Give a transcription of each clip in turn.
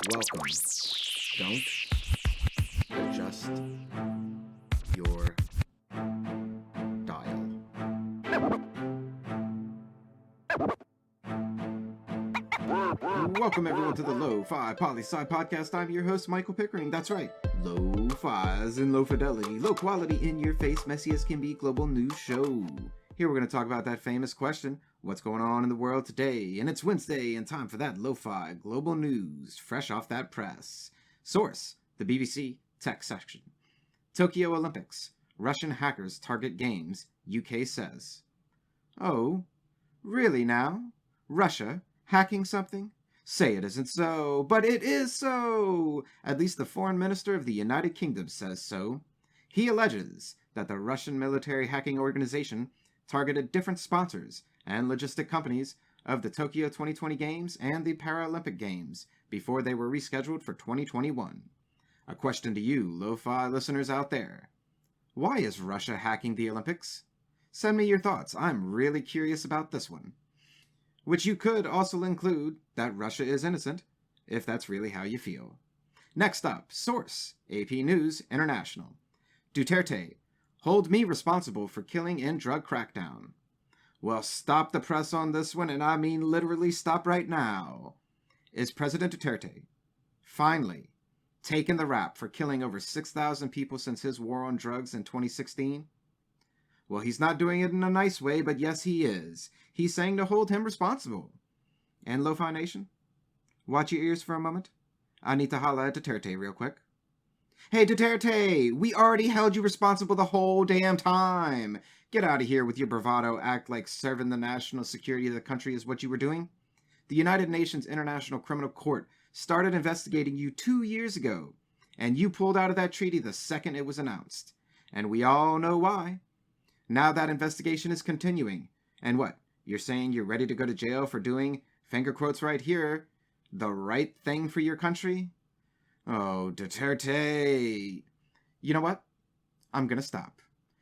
Welcome. Don't adjust your dial. Welcome everyone to the Lofi Poli Sci podcast. I'm your host, Michael Pickering. That's right. Lo-fi as in low fidelity, low quality, in your face, messy as can be global news show. Here we're going to talk about that famous question, what's going on in the world today? And it's Wednesday and time for that lo-fi global news, fresh off that press. Source, the BBC tech section. Tokyo Olympics, Russian hackers target games, UK says. Oh, really now? Russia hacking something? Say it isn't so, but it is so! At least the foreign minister of the United Kingdom says so. He alleges that the Russian military hacking organization targeted different sponsors and logistic companies of the Tokyo 2020 Games and the Paralympic Games before they were rescheduled for 2021. A question to you, lo-fi listeners out there. Why is Russia hacking the Olympics? Send me your thoughts. I'm really curious about this one. Which you could also include that Russia is innocent, if that's really how you feel. Next up, source, AP News International. Duterte, hold me responsible for killing in drug crackdown. Well, stop the press on this one, and I mean literally stop right now. Is President Duterte finally taking the rap for killing over 6,000 people since his war on drugs in 2016? Well, he's not doing it in a nice way, but yes, he is. He's saying to hold him responsible. And Lo-Fi Nation, watch your ears for a moment. I need to holla at Duterte real quick. Hey, Duterte, we already held you responsible the whole damn time. Get out of here with your bravado act like serving the national security of the country is what you were doing. The United Nations International Criminal Court started investigating you 2 years ago, and you pulled out of that treaty the second it was announced. And we all know why. Now that investigation is continuing. And what? You're saying you're ready to go to jail for doing, finger quotes right here, the right thing for your country? Oh, Duterte. You know what? I'm going to stop.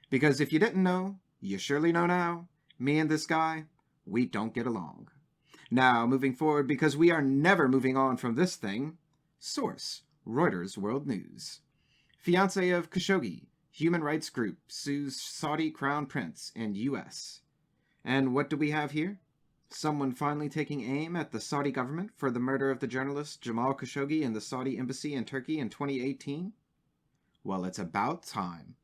Because if you didn't know, you surely know now. Me and this guy, we don't get along. Now, moving forward, because we are never moving on from this thing. Source, Reuters World News. Fiancé of Khashoggi, human rights group, sues Saudi crown prince in U.S. And what do we have here? Someone finally taking aim at the Saudi government for the murder of the journalist Jamal Khashoggi in the Saudi embassy in Turkey in 2018? Well, it's about time.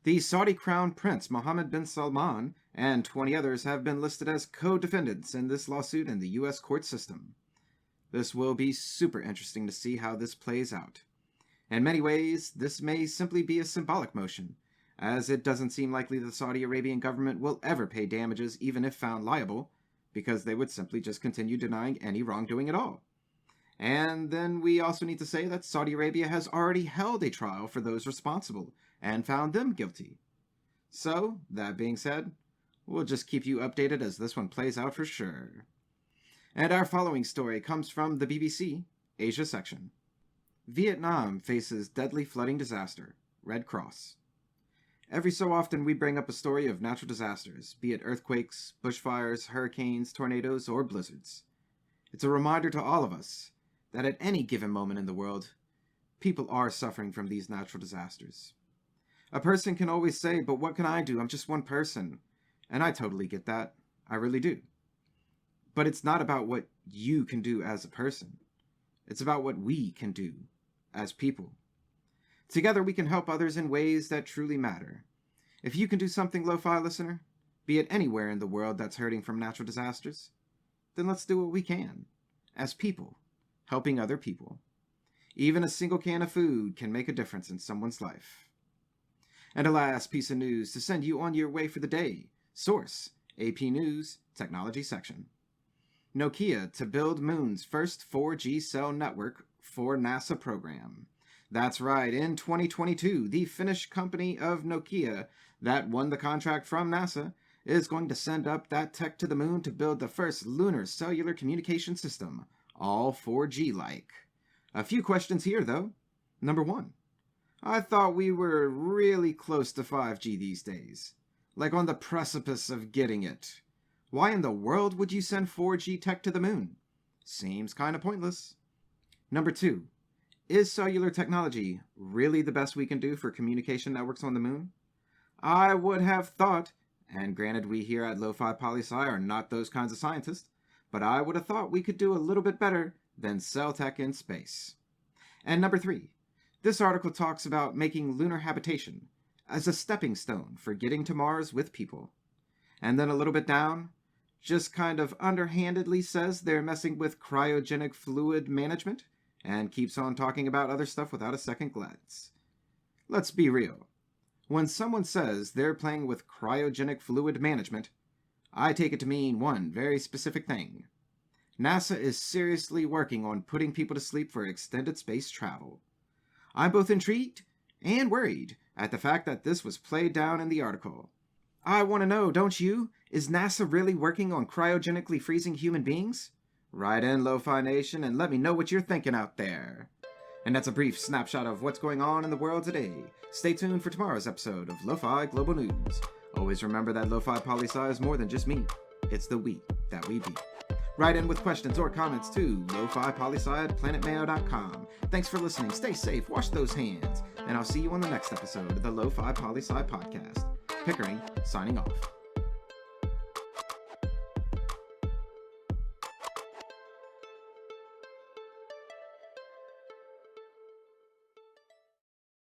The Saudi crown prince Mohammed bin Salman and 20 others have been listed as co-defendants in this lawsuit in the U.S. court system. This will be super interesting to see how this plays out. In many ways, this may simply be a symbolic motion, as it doesn't seem likely the Saudi Arabian government will ever pay damages even if found liable, because they would simply just continue denying any wrongdoing at all. And then we also need to say that Saudi Arabia has already held a trial for those responsible and found them guilty. So, that being said, we'll just keep you updated as this one plays out for sure. And our following story comes from the BBC Asia section. Vietnam faces deadly flooding disaster. Red Cross. Every so often we bring up a story of natural disasters, be it earthquakes, bushfires, hurricanes, tornadoes, or blizzards. It's a reminder to all of us that at any given moment in the world, people are suffering from these natural disasters. A person can always say, but what can I do? I'm just one person. And I totally get that. I really do. But it's not about what you can do as a person. It's about what we can do as people. Together we can help others in ways that truly matter. If you can do something, lo-fi listener, be it anywhere in the world that's hurting from natural disasters, then let's do what we can, as people, helping other people. Even a single can of food can make a difference in someone's life. And a last piece of news to send you on your way for the day. Source, AP News Technology section. Nokia to build Moon's first 4G cell network for NASA program. That's right, in 2022, the Finnish company of Nokia that won the contract from NASA is going to send up that tech to the moon to build the first lunar cellular communication system, all 4G-like. A few questions here, though. Number 1. I thought we were really close to 5G these days. Like on the precipice of getting it. Why in the world would you send 4G tech to the moon? Seems kind of pointless. Number 2, is cellular technology really the best we can do for communication networks on the moon? I would have thought, and granted we here at Lofi Poli Sci are not those kinds of scientists, but I would have thought we could do a little bit better than cell tech in space. And number 3, this article talks about making lunar habitation as a stepping stone for getting to Mars with people. And then a little bit down, just kind of underhandedly says they're messing with cryogenic fluid management and keeps on talking about other stuff without a second glance. Let's be real. When someone says they're playing with cryogenic fluid management, I take it to mean one very specific thing. NASA is seriously working on putting people to sleep for extended space travel. I'm both intrigued and worried at the fact that this was played down in the article. I want to know, don't you? Is NASA really working on cryogenically freezing human beings? Write in, Lo-Fi Nation, and let me know what you're thinking out there. And that's a brief snapshot of what's going on in the world today. Stay tuned for tomorrow's episode of Lo-Fi Global News. Always remember that Lofi Poli Sci is more than just me. It's the we that we be. Write in with questions or comments to lofipolisci@planetmayo.com. Thanks for listening. Stay safe. Wash those hands. And I'll see you on the next episode of the Lofi Poli Sci podcast. Pickering, signing off.